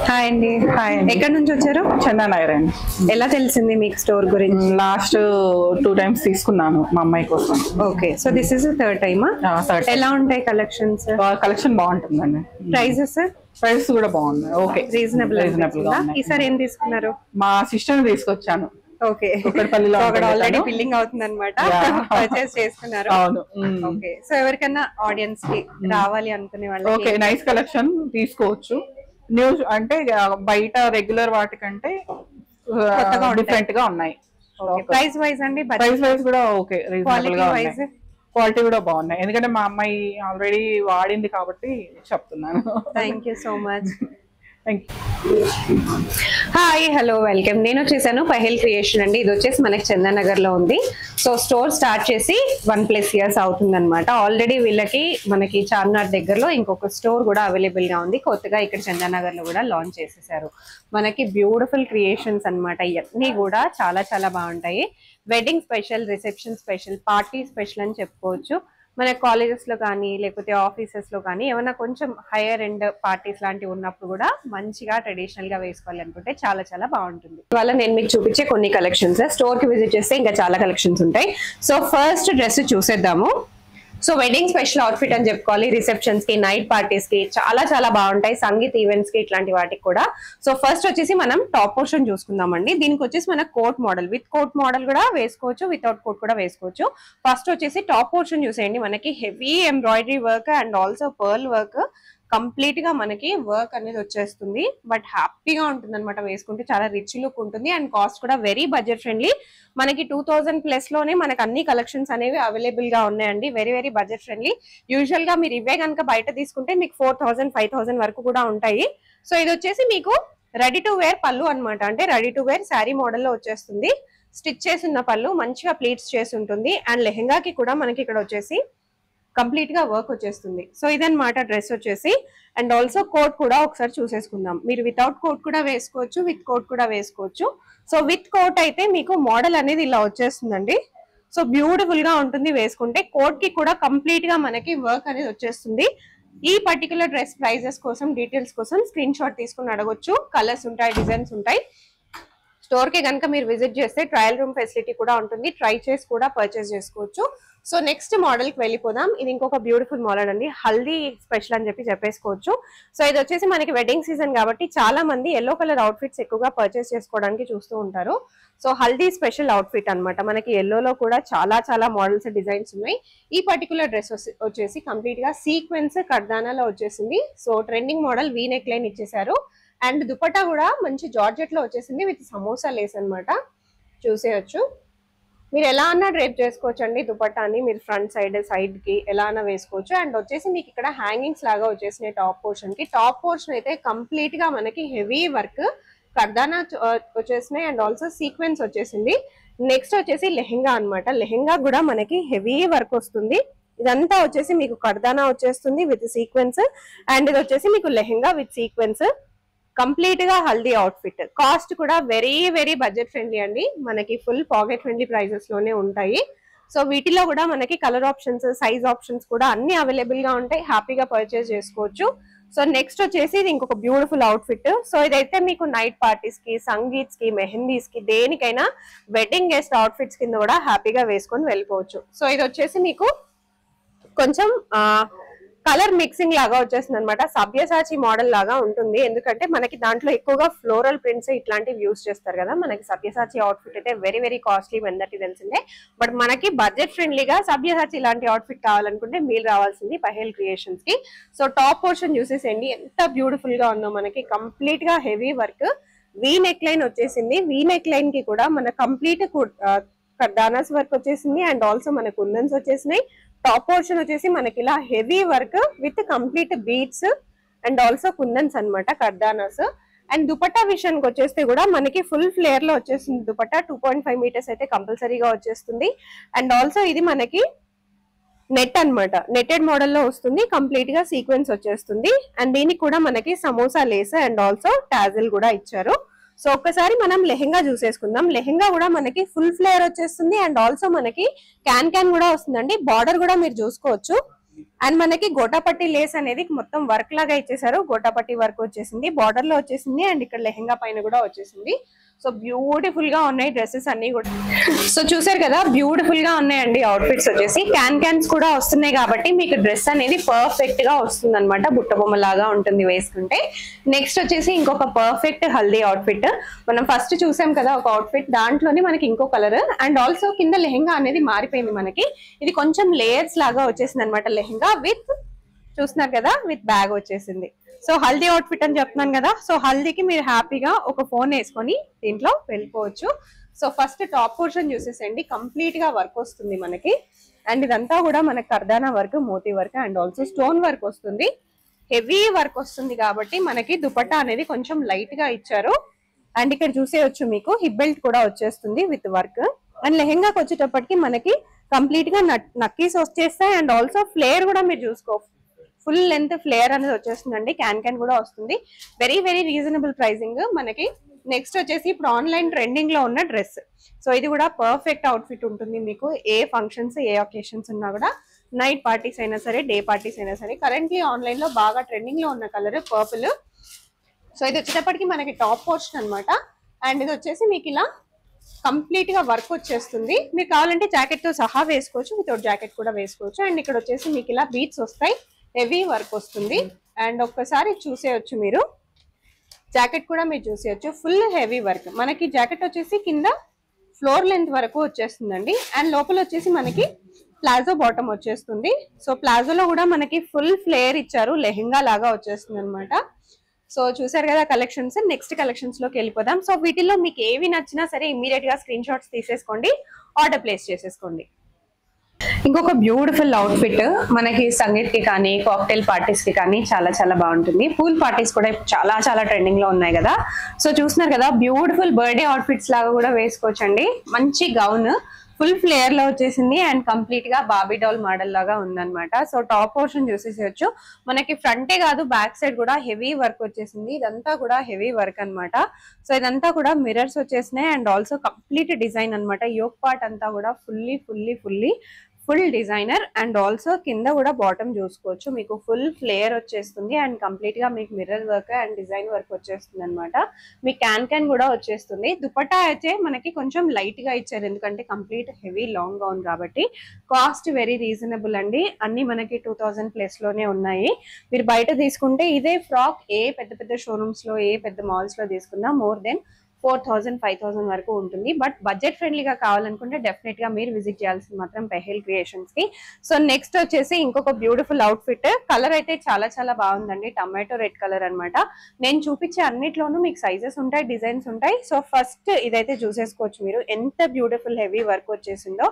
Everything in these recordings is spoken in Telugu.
హాయ్ అండి. హాయ్ అండి. ఎక్కడి నుంచి వచ్చారు? చందానగర్ అండి. ఎలా తెలిసింది మీకు స్టోర్ గురించి? లాస్ట్ 2 times తీసుకున్నాను మా అమ్మాయి కోసం. Okay, so this is third టైమా? థర్డ్ ఎలా ఉంటాయి కలెక్షన్స్? కలెక్షన్ బాగుంటుందండి. ప్రైజెస్? ప్రైస్ కూడా బాగుంది. ఓకే, రీజనబుల్ గా ఈసారి ఏం తీసుకున్నారు? మా సిస్టర్ తీసుకొచ్చాను. ఓకే, కుక్కడపల్లిలో అక్కడ ఆల్రెడీ బిల్లింగ్ అవుతుంది అనమాట. పర్చేస్ చేసుకున్నారు. అవును. ఓకే, సో ఎవరికైనా ఆడియన్స్ కి రావాలి అనుకునే వాళ్ళు ఓకే, నైస్ కలెక్షన్ తీసుకోవచ్చు. న్యూస్ అంటే బయట రెగ్యులర్ వాటికంటే డిఫరెంట్ గా ఉన్నాయి. ప్రైస్ వైజ్ అండి? ప్రైస్ వైజ్ కూడా ఓకే, రీజనబుల్ గా ఉన్నాయి. వైజ్ క్వాలిటీ కూడా బాగున్నాయి. ఎందుకంటే మా అమ్మాయి ఆల్రెడీ వాడింది కాబట్టి చెప్తున్నాను. Thank you so much. Thank you. Hi, hello, welcome. నేను వచ్చేసాను పహెల్ క్రియేషన్ అండి. ఇది వచ్చేసి మనకి చందానగర్ లో ఉంది. సో స్టోర్ స్టార్ట్ చేసి 1+ years అవుతుంది అనమాట. ఆల్రెడీ వీళ్ళకి మనకి చార్మినార్ దగ్గరలో ఇంకొక స్టోర్ కూడా అవైలబుల్ గా ఉంది. కొత్తగా ఇక్కడ చందానగర్ లో కూడా లాంచ్ చేసేసారు. మనకి బ్యూటిఫుల్ క్రియేషన్స్ అనమాట. ఇవన్నీ కూడా చాలా చాలా బాగుంటాయి. Wedding special, reception special, party special అని చెప్పుకోవచ్చు. మన కాలేజెస్ లో కానీ లేకపోతే ఆఫీసెస్ లో కానీ ఏమైనా కొంచెం హైయర్ ఎండ్ పార్టీస్ లాంటివి ఉన్నప్పుడు కూడా మంచిగా ట్రెడిషనల్ గా వేసుకోవాలి అనుకుంటే చాలా చాలా బాగుంటుంది. ఇవాళ నేను మీకు చూపించే కొన్ని కలెక్షన్స్. స్టోర్ కి విజిట్ చేస్తే ఇంకా చాలా కలెక్షన్స్ ఉంటాయి. సో ఫస్ట్ డ్రెస్ చూసేద్దాము. సో వెడ్డింగ్ స్పెషల్ అవుట్ఫిట్ అని చెప్పుకోవాలి. రిసెప్షన్స్ కి, నైట్ పార్టీస్ కి చాలా చాలా బాగుంటాయి. సంగీత్ ఈవెంట్స్ కి, ఇట్లాంటి వాటికి కూడా. సో ఫస్ట్ వచ్చేసి మనం టాప్ పోర్షన్ చూసుకుందామండి. దీనికి వచ్చేసి మన coat model, with coat model కూడా వేసుకోవచ్చు, వితౌట్ కోట్ కూడా వేసుకోవచ్చు. ఫస్ట్ వచ్చేసి టాప్ పోర్షన్ చూసేయండి. మనకి heavy embroidery work and also pearl work, complete గా మనకి వర్క్ అనేది వచ్చేస్తుంది. బట్ హ్యాపీగా ఉంటుంది అనమాట వేసుకుంటే. చాలా రిచ్ లుక్ ఉంటుంది అండ్ కాస్ట్ కూడా వెరీ బడ్జెట్ ఫ్రెండ్లీ. మనకి 2000+ లోనే మనకి అన్ని కలెక్షన్స్ అనేవి అవైలబుల్ గా ఉన్నాయండి. Very very budget friendly. Usual గా మీరు ఇవే కనుక బయట తీసుకుంటే మీకు 4000, 5000 వరకు కూడా ఉంటాయి. సో ఇది వచ్చేసి మీకు రెడీ టు వేర్ పళ్ళు అనమాట. అంటే రెడీ టు వేర్ శారీ మోడల్లో వచ్చేస్తుంది. స్టిచ్ చేసిన పళ్ళు, మంచిగా ప్లీట్స్ చేసి ఉంటుంది. అండ్ లెహెంగాకి కూడా మనకి ఇక్కడ వచ్చేసి కంప్లీట్ గా వర్క్ వచ్చేస్తుంది. సో ఇదన్నమాట డ్రెస్ వచ్చేసి. అండ్ ఆల్సో కోట్ కూడా ఒకసారి చూసేసుకుందాం. మీరు వితౌట్ కోట్ కూడా వేసుకోవచ్చు, విత్ కోట్ కూడా వేసుకోవచ్చు. సో విత్ కోట్ అయితే మీకు మోడల్ అనేది ఇలా వచ్చేస్తుందండి. సో బ్యూటిఫుల్ గా ఉంటుంది వేసుకుంటే. కోట్ కి కూడా కంప్లీట్ గా మనకి వర్క్ అనేది వచ్చేస్తుంది. ఈ పర్టికులర్ డ్రెస్ ప్రైజెస్ కోసం, డీటెయిల్స్ కోసం స్క్రీన్ షాట్ తీసుకుని అడగొచ్చు. కలర్స్ ఉంటాయి, డిజైన్స్ ఉంటాయి. స్టోర్ కి కనుక మీరు విజిట్ చేస్తే ట్రయల్ రూమ్ ఫెసిలిటీ కూడా ఉంటుంది. ట్రై చేసి కూడా పర్చేస్ చేసుకోవచ్చు. సో నెక్స్ట్ మోడల్ కి వెళ్ళిపోదాం. ఇది ఇంకొక బ్యూటిఫుల్ మోడల్ అండి. హల్దీ స్పెషల్ అని చెప్పేసుకోవచ్చు. సో ఇది వచ్చేసి మనకి వెడ్డింగ్ సీజన్ కాబట్టి చాలా మంది ఎల్లో కలర్ అవుట్ఫిట్స్ ఎక్కువగా పర్చేస్ చేసుకోవడానికి చూస్తూ ఉంటారు. సో హల్దీ స్పెషల్ అవుట్ఫిట్ అనమాట. మనకి ఎల్లోలో కూడా చాలా చాలా మోడల్స్, డిజైన్స్ ఉన్నాయి. ఈ పర్టికులర్ డ్రెస్ వచ్చేసి కంప్లీట్ గా సీక్వెన్స్ కర్దానాలో వచ్చేసింది. So trending model, we neck line ఇచ్చేసారు. అండ్ దుపట్టా కూడా మంచి జార్జెట్ లో వచ్చేసింది విత్ సమోసా లేస్ అనమాట. చూసేయచ్చు. మీరు ఎలా అన్నా డ్రేప్ చేసుకోవచ్చు అండి దుపట్టాని. మీరు ఫ్రంట్ సైడ్ కి ఎలా అన్నా వేసుకోవచ్చు. అండ్ వచ్చేసి మీకు ఇక్కడ హ్యాంగింగ్స్ లాగా వచ్చేసినాయి టాప్ పోర్షన్ కి. టాప్ పోర్షన్ అయితే కంప్లీట్ గా మనకి హెవీ వర్క్ కర్దానా వచ్చేసినాయి అండ్ ఆల్సో సీక్వెన్స్ వచ్చేసింది. నెక్స్ట్ వచ్చేసి లెహెంగా అనమాట. లెహెంగా కూడా మనకి హెవీ వర్క్ వస్తుంది. ఇదంతా వచ్చేసి మీకు కర్దానా వచ్చేస్తుంది విత్ సీక్వెన్స్. అండ్ ఇది వచ్చేసి మీకు లెహెంగా విత్ సీక్వెన్స్. కంప్లీట్ గా హల్దీ అవుట్ఫిట్. కాస్ట్ కూడా వెరీ వెరీ బడ్జెట్ ఫ్రెండ్లీ అండి. మనకి ఫుల్ పాకెట్ ఫ్రెండ్లీ ప్రైజెస్ లోనే ఉంటాయి. సో వీటిలో కూడా మనకి కలర్ ఆప్షన్స్, సైజ్ ఆప్షన్స్ కూడా అన్ని అవైలబుల్ గా ఉంటాయి. హ్యాపీగా పర్చేస్ చేసుకోవచ్చు. సో నెక్స్ట్ వచ్చేసి ఇది ఇంకొక బ్యూటిఫుల్ అవుట్ఫిట్. సో ఇదైతే మీకు నైట్ పార్టీస్ కి, సంగీత్స్ కి, మెహందీస్ కి, దేనికైనా వెడ్డింగ్ గెస్ట్ అవుట్ఫిట్స్ కింద కూడా హ్యాపీగా వేసుకొని వెళ్ళిపోవచ్చు. సో ఇది వచ్చేసి మీకు కొంచెం కలర్ మిక్సింగ్ లాగా వచ్చేస్తుంది అనమాట. సబ్యసాచి మోడల్ లాగా ఉంటుంది. ఎందుకంటే మనకి దాంట్లో ఎక్కువగా ఫ్లోరల్ ప్రింట్స్ ఇట్లాంటివి యూజ్ చేస్తారు కదా. మనకి సబ్యసాచి అవుట్ఫిట్ అయితే వెరీ వెరీ కాస్ట్లీ, అందరికీ తెలిసిందే. బట్ మనకి బడ్జెట్ ఫ్రెండ్లీగా సబ్యసాచి ఇలాంటి అవుట్ఫిట్ కావాలనుకుంటే మీరు రావాల్సింది పహెల్ క్రియేషన్స్ కి. సో టాప్ పోర్షన్ చూసేసేయండి ఎంత బ్యూటిఫుల్ గా ఉందో. మనకి కంప్లీట్ గా heavy work, V neck line వచ్చేసింది. వీ నెక్ లైన్ కి కూడా మన కంప్లీట్ కర్దానాస్ వర్క్ వచ్చేసింది. అండ్ ఆల్సో మన కుందన్స్ వచ్చేసినాయి. టాప్ పోర్షన్ వచ్చేసి మనకి ఇలా heavy work with complete beads and also కుందన్స్ అనమాట, కర్దానాస్. అండ్ దుపట్టా విషయానికి వచ్చేస్తే కూడా మనకి ఫుల్ ఫ్లేర్ లో వచ్చేస్తుంది దుపట్టా. 2.5 meters అయితే కంపల్సరీగా వచ్చేస్తుంది. అండ్ ఆల్సో ఇది మనకి నెట్ అనమాట, నెట్టెడ్ మోడల్లో వస్తుంది. కంప్లీట్ గా సీక్వెన్స్ వచ్చేస్తుంది. అండ్ దీనికి కూడా మనకి samosa Lay's and also tassel కూడా ఇచ్చారు. సో ఒక్కసారి మనం లెహెంగా చూసేసుకుందాం. లెహెంగా కూడా మనకి ఫుల్ ఫ్లేయర్ వచ్చేస్తుంది. అండ్ ఆల్సో మనకి క్యాన్ కూడా వస్తుందండి. బార్డర్ కూడా మీరు చూసుకోవచ్చు. అండ్ మనకి గోటాపట్టి లేస్ అనేది మొత్తం వర్క్ లాగా ఇచ్చేసారు. గోటాపట్టి వర్క్ వచ్చేసింది, బార్డర్ లో వచ్చేసింది, అండ్ ఇక్కడ లెహెంగా పైన కూడా వచ్చేసింది. సో బ్యూటిఫుల్ గా ఉన్నాయి డ్రెస్సెస్ అన్ని కూడా. సో చూసారు కదా, బ్యూటిఫుల్ గా ఉన్నాయండి అవుట్ఫిట్స్ వచ్చేసి. క్యాన్స్ కూడా వస్తున్నాయి కాబట్టి మీకు డ్రెస్ అనేది పర్ఫెక్ట్ గా వస్తుంది అనమాట. బుట్ట బొమ్మ లాగా ఉంటుంది వేసుకుంటే. నెక్స్ట్ వచ్చేసి ఇంకొక పర్ఫెక్ట్ హల్దీ అవుట్ఫిట్. మనం ఫస్ట్ చూసాం కదా ఒక అవుట్ఫిట్, దాంట్లోనే మనకి ఇంకో కలర్ అండ్ ఆల్సో కింద లెహెంగా అనేది మారిపోయింది మనకి. ఇది కొంచెం లేయర్స్ లాగా వచ్చేసింది అనమాట లెహెంగా విత్, చూస్తున్నారు కదా, విత్ బ్యాగ్ వచ్చేసింది. సో హల్దీ అవుట్ఫిట్ అని చెప్తున్నాను కదా. సో హల్దీకి మీరు హ్యాపీగా ఒక ఫోన్ వేసుకొని దీంట్లో వెళ్ళిపోవచ్చు. సో ఫస్ట్ టాప్ పోర్షన్ చూసేసండి, కంప్లీట్ గా వర్క్ వస్తుంది మనకి. అండ్ ఇదంతా కూడా మనకి కర్దానా వర్క్, మోతీ work and also stone work వస్తుంది. హెవీ వర్క్ వస్తుంది కాబట్టి మనకి దుపట్టా అనేది కొంచెం లైట్ గా ఇచ్చారు. అండ్ ఇక్కడ చూసేయచ్చు మీకు హిప్ బెల్ట్ కూడా వచ్చేస్తుంది విత్ వర్క్. అండ్ లెహెంగాకి వచ్చేటప్పటికి మనకి కంప్లీట్ గా నక్కీస్ వచ్చేస్తాయి. అండ్ ఆల్సో ఫ్లేర్ కూడా మీరు చూసుకో, ఫుల్ లెంత్ ఫ్లేర్ అనేది వచ్చేస్తుందండి. క్యాన్ కూడా వస్తుంది. వెరీ వెరీ రీజనబుల్ ప్రైసింగ్ మనకి. నెక్స్ట్ వచ్చేసి ఇప్పుడు ఆన్లైన్ ట్రెండింగ్ లో ఉన్న డ్రెస్. సో ఇది కూడా పర్ఫెక్ట్ అవుట్ఫిట్ ఉంటుంది మీకు. ఏ ఫంక్షన్స్, ఏ ఒకేషన్స్ ఉన్నా కూడా, నైట్ పార్టీస్ అయినా సరే, డే పార్టీస్ అయినా సరే. కరెంట్లీ ఆన్లైన్ లో బాగా ట్రెండింగ్ లో ఉన్న కలర్ పర్పుల్. సో ఇది వచ్చేటప్పటికి మనకి టాప్ పోర్షన్ అనమాట. అండ్ ఇది వచ్చేసి మీకు ఇలా కంప్లీట్ గా వర్క్ వచ్చేస్తుంది. మీరు కావాలంటే జాకెట్ తో సహా వేసుకోవచ్చు, వితౌట్ జాకెట్ కూడా వేసుకోవచ్చు. అండ్ ఇక్కడ వచ్చేసి మీకు ఇలా బీట్స్ వస్తాయి, హెవీ వర్క్ వస్తుంది. అండ్ ఒక్కసారి చూసేయచ్చు మీరు, జాకెట్ కూడా మీరు చూసేయచ్చు, ఫుల్ హెవీ వర్క్. మనకి జాకెట్ వచ్చేసి కింద ఫ్లోర్ లెంత్ వరకు వచ్చేస్తుందండి. అండ్ లోపల వచ్చేసి మనకి ప్లాజో బాటమ్ వచ్చేస్తుంది. సో ప్లాజోలో కూడా మనకి ఫుల్ ఫ్లేర్ ఇచ్చారు, లెహెంగా లాగా వచ్చేస్తుంది అనమాట. సో చూసారు కదా కలెక్షన్స్. నెక్స్ట్ కలెక్షన్స్ లోకి వెళ్ళిపోదాం. సో వీటిల్లో మీకు ఏవి నచ్చినా సరే ఇమీడియట్ గా స్క్రీన్ షాట్స్ తీసేసుకోండి, ఆర్డర్ ప్లేస్ చేసేసుకోండి. ఇంకొక బ్యూటిఫుల్ అవుట్ఫిట్ మనకి సంగీత్ కి కానీ, కాక్టైల్ పార్టీస్ కి కానీ చాలా చాలా బాగుంటుంది. పూల్ పార్టీస్ కూడా చాలా చాలా ట్రెండింగ్ లో ఉన్నాయి కదా. సో చూస్తున్నారు కదా, బ్యూటిఫుల్ బర్త్డే అవుట్ఫిట్స్ లాగా కూడా వేసుకోవచ్చండి. మంచి గౌన్ ఫుల్ ఫ్లేయర్ లో వచ్చేసింది అండ్ కంప్లీట్ గా బాబీ డాల్ మోడల్ లాగా ఉందన్నమాట. సో టాప్ పోర్షన్ చూసేసేయచ్చు. మనకి ఫ్రంటే కాదు, బ్యాక్ సైడ్ కూడా హెవీ వర్క్ వచ్చేసింది. ఇదంతా కూడా హెవీ వర్క్ అన్నమాట. సో ఇదంతా కూడా మిర్రర్స్ వచ్చేసినాయి అండ్ ఆల్సో కంప్లీట్ డిజైన్ అన్నమాట. యోక్ పార్ట్ అంతా కూడా ఫుల్ డిజైనర్. అండ్ ఆల్సో కింద కూడా బాటమ్ చూసుకోవచ్చు, మీకు ఫుల్ ఫ్లేయర్ వచ్చేస్తుంది అండ్ కంప్లీట్ గా మీకు mirror work and design work వచ్చేస్తుంది అనమాట. మీ క్యాన్ కూడా వచ్చేస్తుంది. దుపట్టా అయితే మనకి కొంచెం లైట్ గా ఇచ్చారు, ఎందుకంటే కంప్లీట్ హెవీ లాంగ్ గౌన్ కాబట్టి. కాస్ట్ వెరీ రీజనబుల్ అండి, అన్ని మనకి 2000+ లోనే ఉన్నాయి. మీరు బయట తీసుకుంటే ఇదే ఫ్రాక్ ఏ పెద్ద పెద్ద షోరూమ్స్ లో, ఏ పెద్ద మాల్స్ లో తీసుకున్నా మోర్ దెన్ 4000 5000 వరకు ఉంటుంది. బట్ బడ్జెట్ ఫ్రెండ్లీగా కావాలనుకుంటే డెఫినెట్ గా మీరు విజిట్ చేయాల్సింది మాత్రం పెహెల్ క్రియేషన్స్ కి. సో నెక్స్ట్ వచ్చేసి ఇంకొక బ్యూటిఫుల్ అవుట్ఫిట్. కలర్ అయితే చాలా చాలా బాగుందండి, టమాటో రెడ్ కలర్ అన్నమాట. నేను చూపించే అన్నిట్లోనూ మీకు సైజెస్ ఉంటాయి, డిజైన్స్ ఉంటాయి. సో ఫస్ట్ ఇదైతే చూసేసుకోవచ్చు మీరు, ఎంత బ్యూటిఫుల్ హెవీ వర్క్ వచ్చేసిందో.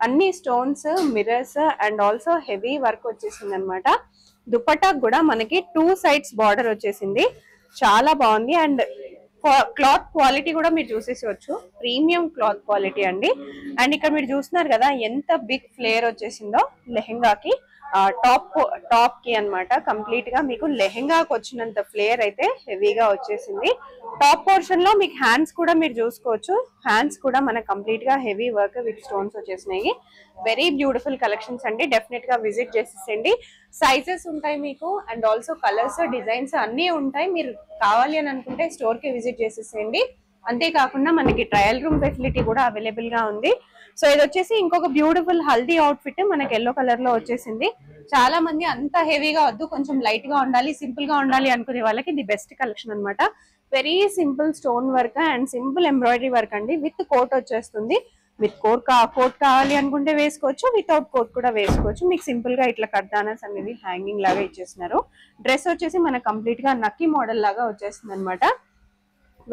అన్ని stones, mirrors and also heavy work వచ్చేసింది అనమాట. దుపట్టా కూడా మనకి 2 sides బార్డర్ వచ్చేసింది, చాలా బాగుంది. అండ్ క్లాత్ క్వాలిటీ కూడా మీరు చూసేసుకోవచ్చు, ప్రీమియం క్లాత్ క్వాలిటీ అండి. అండ్ ఇక్కడ మీరు చూస్తున్నారు కదా ఎంత బిగ్ ఫ్లేర్ వచ్చేసిందో లెహెంగాకి, టాప్ కి అన్నమాట. కంప్లీట్ గా మీకు లెహెంగాకి వచ్చినంత ఫ్లేర్ అయితే హెవీగా వచ్చేసింది. టాప్ పోర్షన్ లో మీకు హ్యాండ్స్ కూడా మీరు చూసుకోవచ్చు, హ్యాండ్స్ కూడా మనకు కంప్లీట్ గా హెవీ వర్క్ విత్ స్టోన్స్ వచ్చేసినాయి. వెరీ బ్యూటిఫుల్ కలెక్షన్స్ అండి, డెఫినెట్ గా విజిట్ చేసేసండి. సైజెస్ ఉంటాయి మీకు అండ్ ఆల్సో కలర్స్, డిజైన్స్ అన్ని ఉంటాయి. మీరు కావాలి అని అనుకుంటే స్టోర్ కి విజిట్ చేసేసేయండి. అంతేకాకుండా మనకి ట్రయల్ రూమ్ ఫెసిలిటీ కూడా అవైలబుల్ గా ఉంది. సో ఇది వచ్చేసి ఇంకొక బ్యూటిఫుల్ హల్దీ అవుట్ఫిట్ మనకి ఎల్లో కలర్ లో వచ్చేసింది. చాలా మంది అంత హెవీగా వద్దు, కొంచెం లైట్ గా ఉండాలి, సింపుల్ గా ఉండాలి అనుకునే వాళ్ళకి ఇది బెస్ట్ కలెక్షన్ అన్నమాట. Very simple stone work and simple embroidery work అండి. విత్ కోట్ వచ్చేస్తుంది. విత్ కోట్ కావాలి అనుకుంటే వేసుకోవచ్చు, వితౌట్ కోట్ కూడా వేసుకోవచ్చు. మీకు సింపుల్ గా ఇట్లా కర్దానాస్ అనేది హ్యాంగింగ్ లాగా ఇచ్చేస్తున్నారు. డ్రెస్ వచ్చేసి మనకు కంప్లీట్ గా నక్కీ మోడల్ లాగా వచ్చేస్తుంది అనమాట.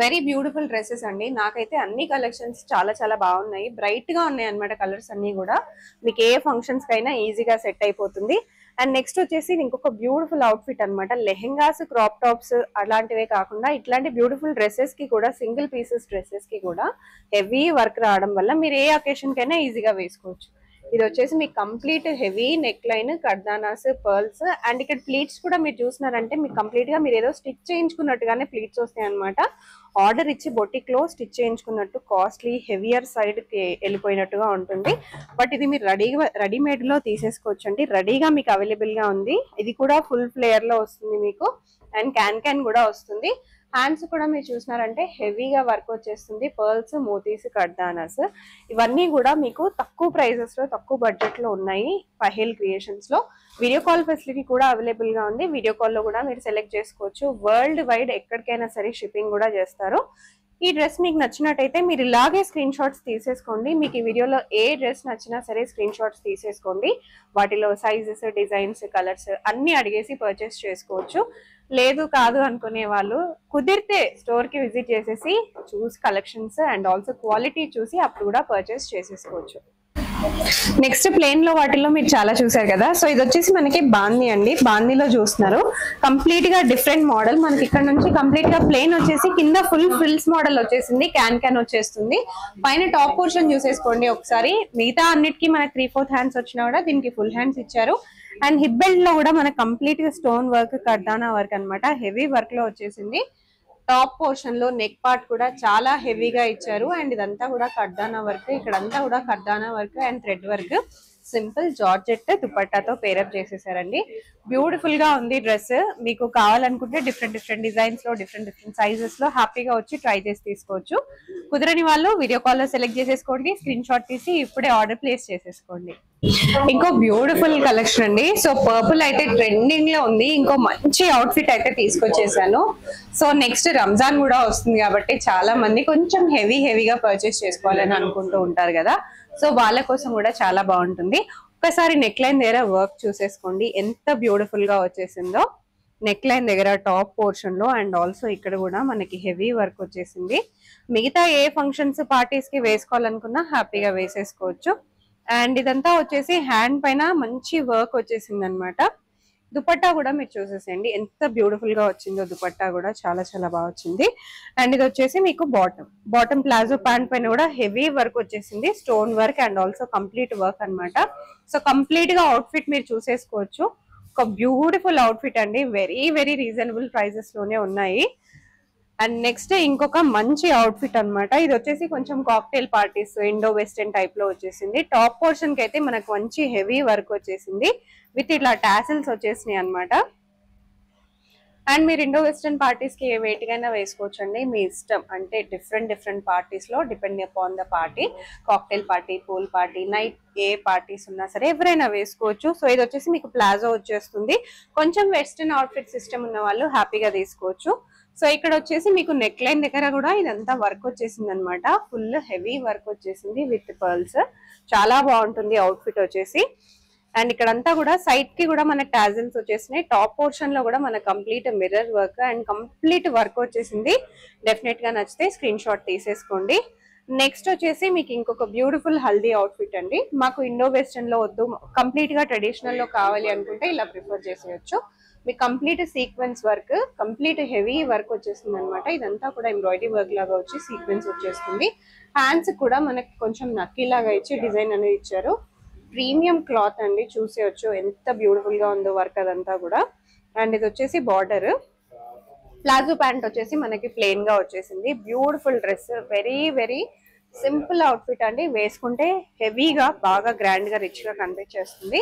వెరీ బ్యూటిఫుల్ డ్రెస్సెస్ అండి. నాకైతే అన్ని కలెక్షన్స్ చాలా చాలా బాగున్నాయి, బ్రైట్ గా ఉన్నాయి అనమాట. కలర్స్ అన్ని కూడా మీకు ఏ ఫంక్షన్స్ కైనా ఈజీగా సెట్ అయిపోతుంది. అండ్ నెక్స్ట్ వచ్చేసి ఇంకొక బ్యూటిఫుల్ అవుట్ఫిట్ అనమాట. లెహెంగాస్, క్రాప్ టాప్స్ అలాంటివే కాకుండా ఇట్లాంటి బ్యూటిఫుల్ డ్రెస్సెస్ కి కూడా, సింగిల్ పీసెస్ డ్రెస్సెస్ కి కూడా హెవీ వర్క్ రావడం వల్ల మీరు ఏ అకేషన్ కైనా ఈజీగా వేసుకోవచ్చు. ఇది వచ్చేసి మీకు కంప్లీట్ హెవీ నెక్ లైన్, కర్దానాస్, పర్ల్స్, అండ్ ఇక్కడ ప్లీట్స్ కూడా మీరు చూసినారంటే మీకు కంప్లీట్ గా మీరు ఏదో స్టిచ్ చేయించుకున్నట్టుగానే ప్లీట్స్ వస్తాయి అనమాట. ఆర్డర్ ఇచ్చి బొటిక్ లో స్టిచ్ చేయించుకున్నట్టు కాస్ట్లీ హెవియర్ సైడ్ కి వెళ్ళిపోయినట్టుగా ఉంటుంది. బట్ ఇది మీరు రెడీమేడ్ లో తీసేసుకోవచ్చు అండి. రెడీగా మీకు అవైలబుల్ గా ఉంది. ఇది కూడా ఫుల్ ఫ్లేయర్ లో వస్తుంది మీకు, అండ్ క్యాన్ కూడా వస్తుంది. హ్యాండ్స్ కూడా మీరు చూసినారంటే హెవీగా వర్క్ వచ్చేస్తుంది. పర్ల్స్, మోతీస్, కర్దానాస్ ఇవన్నీ కూడా మీకు తక్కువ ప్రైజెస్ లో, తక్కువ బడ్జెట్ లో ఉన్నాయి పహేల్ క్రియేషన్స్ లో. వీడియో కాల్ ఫెసిలిటీ కూడా అవైలబుల్ గా ఉంది. వీడియో కాల్ లో కూడా మీరు సెలెక్ట్ చేసుకోవచ్చు. వరల్డ్ వైడ్ ఎక్కడికైనా సరే షిప్పింగ్ కూడా చేస్తారు. ఈ డ్రెస్ మీకు నచ్చినట్టయితే మీరు ఇలాగే స్క్రీన్ షాట్స్ తీసేసుకోండి. మీకు ఈ వీడియోలో ఏ డ్రెస్ నచ్చినా సరే స్క్రీన్ షాట్స్ తీసేసుకోండి. వాటిలో సైజెస్, డిజైన్స్, కలర్స్ అన్ని అడిగేసి పర్చేస్ చేసుకోవచ్చు. లేదు కాదు అనుకునే వాళ్ళు కుదిరితే స్టోర్ కి విజిట్ చేసేసి చూసి కలెక్షన్స్ అండ్ ఆల్సో క్వాలిటీ చూసి అప్పుడు కూడా పర్చేస్ చేసేసుకోవచ్చు. నెక్స్ట్ ప్లేన్ లో వాటిల్లో మీరు చాలా చూసారు కదా. సో ఇది వచ్చేసి మనకి బాందీ అండి. బాందీలో చూస్తున్నారు కంప్లీట్ గా డిఫరెంట్ మోడల్. మనకి ఇక్కడ నుంచి కంప్లీట్ గా ప్లేన్ వచ్చేసి కింద ఫుల్ ఫ్రిల్స్ మోడల్ వచ్చేసింది. క్యాన్ వచ్చేస్తుంది. పైన టాప్ పోర్షన్ చూసేసుకోండి ఒకసారి. మిగతా అన్నిటికీ మనకి 3/4 హ్యాండ్స్ వచ్చినా కూడా దీనికి ఫుల్ హ్యాండ్స్ ఇచ్చారు. అండ్ హిప్ బెల్ట్ లో కూడా మనకి కంప్లీట్ గా స్టోన్ వర్క్, కర్దానా వర్క్ అన్నమాట. హెవీ వర్క్ లో వచ్చేసింది. టాప్ పోర్షన్ లో నెక్ పార్ట్ కూడా చాలా హెవీగా ఇచ్చారు. అండ్ ఇదంతా కూడా కర్దానా వర్క్. ఇక్కడంతా కూడా కర్దానా work and thread work. Simple georgette దుపట్టాతో పేరప్ చేసేసారండి. బ్యూటిఫుల్ గా ఉంది డ్రెస్. మీకు కావాలనుకుంటే డిఫరెంట్ డిజైన్స్ లో, డిఫరెంట్ సైజెస్ లో హ్యాపీగా వచ్చి ట్రై చేసి తీసుకోవచ్చు. కుదరని వాళ్ళు వీడియో కాల్ లో సెలెక్ట్ చేసేసుకోండి. స్క్రీన్ షాట్ తీసి ఇప్పుడే ఆర్డర్ ప్లేస్ చేసేసుకోండి. ఇంకో బ్యూటిఫుల్ కలెక్షన్ అండి. సో పర్పుల్ అయితే ట్రెండింగ్ లో ఉంది. ఇంకో మంచి అవుట్ ఫిట్ అయితే తీసుకొచ్చేసాను. సో నెక్స్ట్ రంజాన్ కూడా వస్తుంది కాబట్టి చాలా మంది కొంచెం హెవీగా పర్చేస్ చేసుకోవాలని అనుకుంటూ ఉంటారు కదా. సో వాళ్ళ కోసం కూడా చాలా బాగుంటుంది. ఒకసారి నెక్ లైన్ దగ్గర వర్క్ చూసేసుకోండి ఎంత బ్యూటిఫుల్ గా వచ్చేసిందో. నెక్ లైన్ దగ్గర టాప్ పోర్షన్ లో అండ్ ఆల్సో ఇక్కడ కూడా మనకి హెవీ వర్క్ వచ్చేసింది. మిగతా ఏ ఫంక్షన్స్, పార్టీస్ కి వేసుకోవాలనుకున్నా హ్యాపీగా వేసేసుకోవచ్చు. అండ్ ఇదంతా వచ్చేసి హ్యాండ్ పైన మంచి వర్క్ వచ్చేసింది అనమాట. దుపట్టా కూడా మీరు చూసేసేయండి ఎంత బ్యూటిఫుల్ గా వచ్చిందో. దుపట్టా కూడా చాలా బాగా వచ్చింది. అండ్ ఇది వచ్చేసి మీకు బాటమ్ ప్లాజో ప్యాంట్ పైన కూడా హెవీ వర్క్ వచ్చేసింది. Stone work and also complete work అన్నమాట. సో కంప్లీట్ గా అవుట్ ఫిట్ మీరు చూసేసుకోవచ్చు. ఒక బ్యూటిఫుల్ అవుట్ ఫిట్ అండి. వెరీ రీజనబుల్ ప్రైజెస్ లోనే ఉన్నాయి. అండ్ నెక్స్ట్ ఇంకొక మంచి అవుట్ ఫిట్ అనమాట. ఇది వచ్చేసి కొంచెం cocktail parties, Indo western type లో వచ్చేసింది. టాప్ పోర్షన్ కి అయితే మనకు మంచి హెవీ వర్క్ వచ్చేసింది విత్ ఇట్లా టాసిల్స్ వచ్చేసినాయి అనమాట. అండ్ మీరు ఇండో వెస్టర్న్ పార్టీస్ కి ఏ వేటికైనా వేసుకోవచ్చు అండి, మీ ఇష్టం. అంటే డిఫరెంట్ పార్టీస్ లో depend upon the party, cocktail party, pool party, night A parties ఉన్నా సరే ఎవరైనా వేసుకోవచ్చు. సో ఇది వచ్చేసి మీకు ప్లాజో వచ్చేస్తుంది. కొంచెం వెస్టర్న్ అవుట్ఫిట్ సిస్టమ్ ఉన్న వాళ్ళు హ్యాపీగా తీసుకోవచ్చు. సో ఇక్కడ వచ్చేసి మీకు నెక్ లైన్ దగ్గర కూడా ఇదంతా వర్క్ వచ్చేసింది అనమాట. ఫుల్ హెవీ వర్క్ వచ్చేసింది విత్ పర్ల్స్. చాలా బాగుంటుంది అవుట్ఫిట్ వచ్చేసి. అండ్ ఇక్కడంతా కూడా సైడ్ కి కూడా మన టాజిల్స్ వచ్చేసినాయి. టాప్ పోర్షన్ లో కూడా మన complete mirror work and complete work వచ్చేసింది. డెఫినెట్ గా నచ్చితే స్క్రీన్ షాట్ తీసేసుకోండి. నెక్స్ట్ వచ్చేసి మీకు ఇంకొక బ్యూటిఫుల్ హల్దీ అవుట్ఫిట్ అండి. మాకు ఇండో వెస్టర్న్ లో వద్దు, కంప్లీట్ గా ట్రెడిషనల్ లో కావాలి అనుకుంటే ఇలా ప్రిఫర్ చేసేయచ్చు. మీకు complete sequence work, complete heavy work వచ్చేస్తుంది అనమాట. ఇదంతా కూడా ఎంబ్రాయిడరీ వర్క్ లాగా వచ్చి సీక్వెన్స్ వచ్చేస్తుంది. హ్యాండ్స్ కూడా మనకి కొంచెం నక్కీ లాగా ఇచ్చి డిజైన్ అనేది ఇచ్చారు. ప్రీమియం క్లాత్ అండి, చూసేయచ్చు ఎంత బ్యూటిఫుల్ గా ఉందో వర్క్ అదంతా కూడా. అండ్ ఇది వచ్చేసి బార్డర్. ప్లాజో ప్యాంట్ వచ్చేసి మనకి ప్లెయిన్ గా వచ్చేసింది. Beautiful dress, very simple outfit అండి. వేసుకుంటే హెవీగా బాగా గ్రాండ్ గా రిచ్ గా కనిపించేస్తుంది.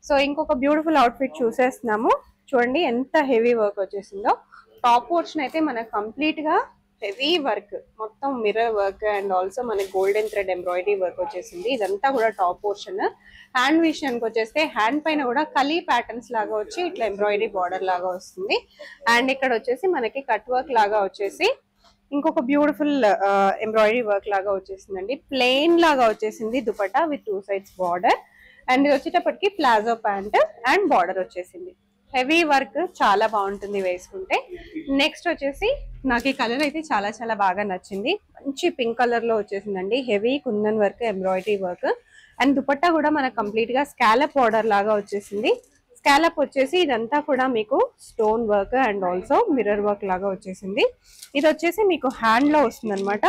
సో ఇంకొక బ్యూటిఫుల్ అవుట్ఫిట్ చూసేస్తున్నాము. చూడండి ఎంత హెవీ వర్క్ వచ్చేసిందో. టాప్ పోర్షన్ అయితే మనకు కంప్లీట్ గా హెవీ వర్క్, మొత్తం మిర్రర్ వర్క్ అండ్ ఆల్సో మనకి గోల్డెన్ థ్రెడ్ ఎంబ్రాయిడరీ వర్క్ వచ్చేసింది. ఇదంతా కూడా టాప్ పోర్షన్. హ్యాండ్ విషయానికి వచ్చేస్తే హ్యాండ్ పైన కూడా కలీ ప్యాటర్న్స్ లాగా వచ్చి ఇట్లా ఎంబ్రాయిడరీ బార్డర్ లాగా వస్తుంది. అండ్ ఇక్కడ వచ్చేసి మనకి కట్ వర్క్ లాగా వచ్చేసి ఇంకొక బ్యూటిఫుల్ ఎంబ్రాయిడరీ వర్క్ లాగా వచ్చేసిందండి. ప్లెయిన్ లాగా వచ్చేసింది dupatta with 2 sides border. And ఇది వచ్చేటప్పటికి ప్లాజో ప్యాంట్ అండ్ బార్డర్ వచ్చేసింది. హెవీ వర్క్ చాలా బాగుంటుంది వేసుకుంటే. నెక్స్ట్ వచ్చేసి నాకు ఈ కలర్ అయితే చాలా బాగా నచ్చింది. మంచి పింక్ కలర్ లో వచ్చేసిందండి. Heavy kundan work, embroidery work and dupatta కూడా మనకు కంప్లీట్ గా స్కాలప్ బార్డర్ లాగా వచ్చేసింది. స్కాలప్ వచ్చేసి ఇదంతా కూడా మీకు stone work and also mirror work లాగా వచ్చేసింది. ఇది వచ్చేసి మీకు హ్యాండ్ లో వస్తుంది అనమాట.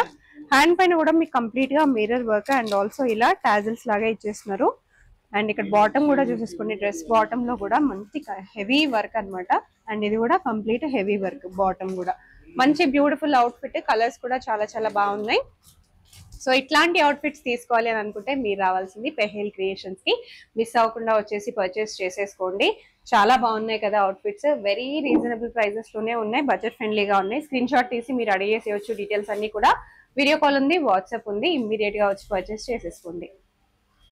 హ్యాండ్ పైన కూడా మీకు కంప్లీట్ గా మిర్రర్ వర్క్ అండ్ ఆల్సో ఇలా టాజిల్స్ లాగా ఇచ్చేస్తున్నారు. అండ్ ఇక్కడ బాటమ్ కూడా చూసేసుకోండి, డ్రెస్ బాటమ్ లో కూడా మంచి హెవీ వర్క్ అన్నమాట. అండ్ ఇది కూడా కంప్లీట్ హెవీ వర్క్ బాటమ్ కూడా. మంచి బ్యూటిఫుల్ అవుట్ఫిట్, కలర్స్ కూడా చాలా చాలా బాగున్నాయి. సో ఇట్లాంటి అవుట్ఫిట్స్ తీసుకోవాలి అని అనుకుంటే మీరు రావాల్సింది పెహేల్ క్రియేషన్స్ కి. మిస్ అవ్వకుండా వచ్చేసి పర్చేస్ చేసేసుకోండి. చాలా బాగున్నాయి కదా అవుట్ఫిట్స్, వెరీ రీజనబుల్ ప్రైజెస్ లోనే ఉన్నాయి, బడ్జెట్ ఫ్రెండ్లీగా ఉన్నాయి. స్క్రీన్ షాట్ తీసి మీరు అడిగేసేయచ్చు. డీటెయిల్స్ అన్ని కూడా వీడియో కాల్ ఉంది, వాట్సాప్ ఉంది, ఇమ్మీడియట్ గా వచ్చి పర్చేస్ చేసేసుకోండి.